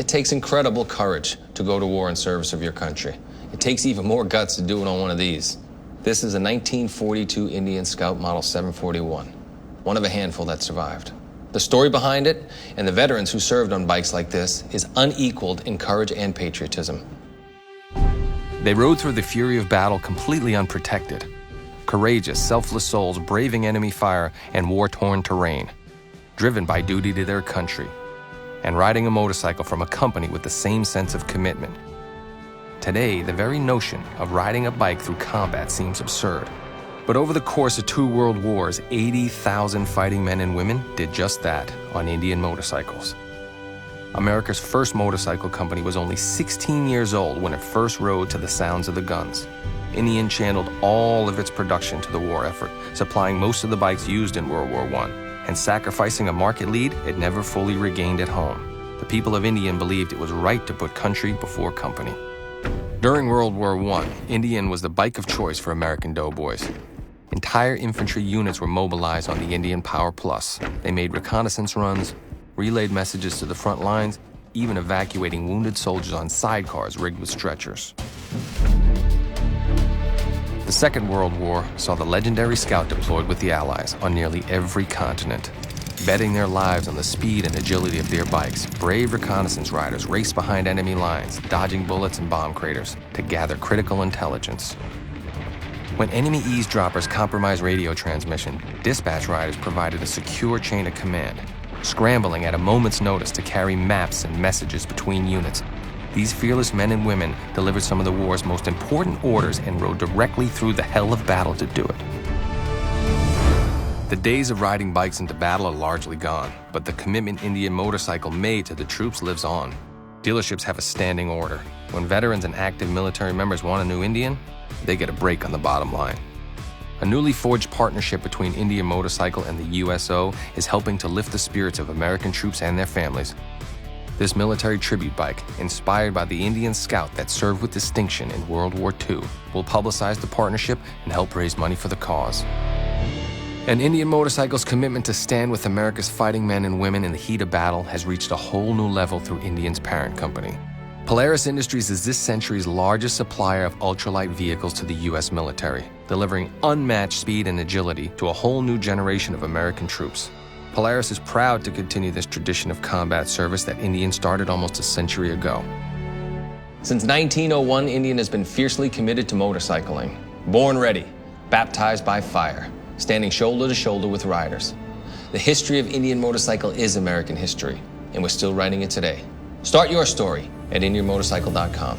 It takes incredible courage to go to war in service of your country. It takes even more guts to do it on one of these. This is a 1942 Indian Scout Model 741, one of a handful that survived. The story behind it and the veterans who served on bikes like this is unequaled in courage and patriotism. They rode through the fury of battle completely unprotected. Courageous, selfless souls braving enemy fire and war-torn terrain, driven by duty to their country, and riding a motorcycle from a company with the same sense of commitment. Today, the very notion of riding a bike through combat seems absurd. But over the course of 2 world wars, 80,000 fighting men and women did just that on Indian motorcycles. America's first motorcycle company was only 16 years old when it first rode to the sounds of the guns. Indian channeled all of its production to the war effort, supplying most of the bikes used in World War I, and sacrificing a market lead it never fully regained at home. The people of Indian believed it was right to put country before company. During World War I, Indian was the bike of choice for American doughboys. Entire infantry units were mobilized on the Indian Power Plus. They made reconnaissance runs, relayed messages to the front lines, even evacuating wounded soldiers on sidecars rigged with stretchers. The Second World War saw the legendary Scout deployed with the Allies on nearly every continent. Betting their lives on the speed and agility of their bikes, brave reconnaissance riders raced behind enemy lines, dodging bullets and bomb craters to gather critical intelligence. When enemy eavesdroppers compromised radio transmission, dispatch riders provided a secure chain of command, scrambling at a moment's notice to carry maps and messages between units. These fearless men and women delivered some of the war's most important orders and rode directly through the hell of battle to do it. The days of riding bikes into battle are largely gone, but the commitment Indian Motorcycle made to the troops lives on. Dealerships have a standing order. When veterans and active military members want a new Indian, they get a break on the bottom line. A newly forged partnership between Indian Motorcycle and the USO is helping to lift the spirits of American troops and their families. This military tribute bike, inspired by the Indian Scout that served with distinction in World War II, will publicize the partnership and help raise money for the cause. And Indian Motorcycle's commitment to stand with America's fighting men and women in the heat of battle has reached a whole new level through Indian's parent company. Polaris Industries is this century's largest supplier of ultralight vehicles to the U.S. military, delivering unmatched speed and agility to a whole new generation of American troops. Polaris is proud to continue this tradition of combat service that Indian started almost a century ago. Since 1901, Indian has been fiercely committed to motorcycling. Born ready, baptized by fire, standing shoulder to shoulder with riders. The history of Indian Motorcycle is American history, and we're still writing it today. Start your story at IndianMotorcycle.com.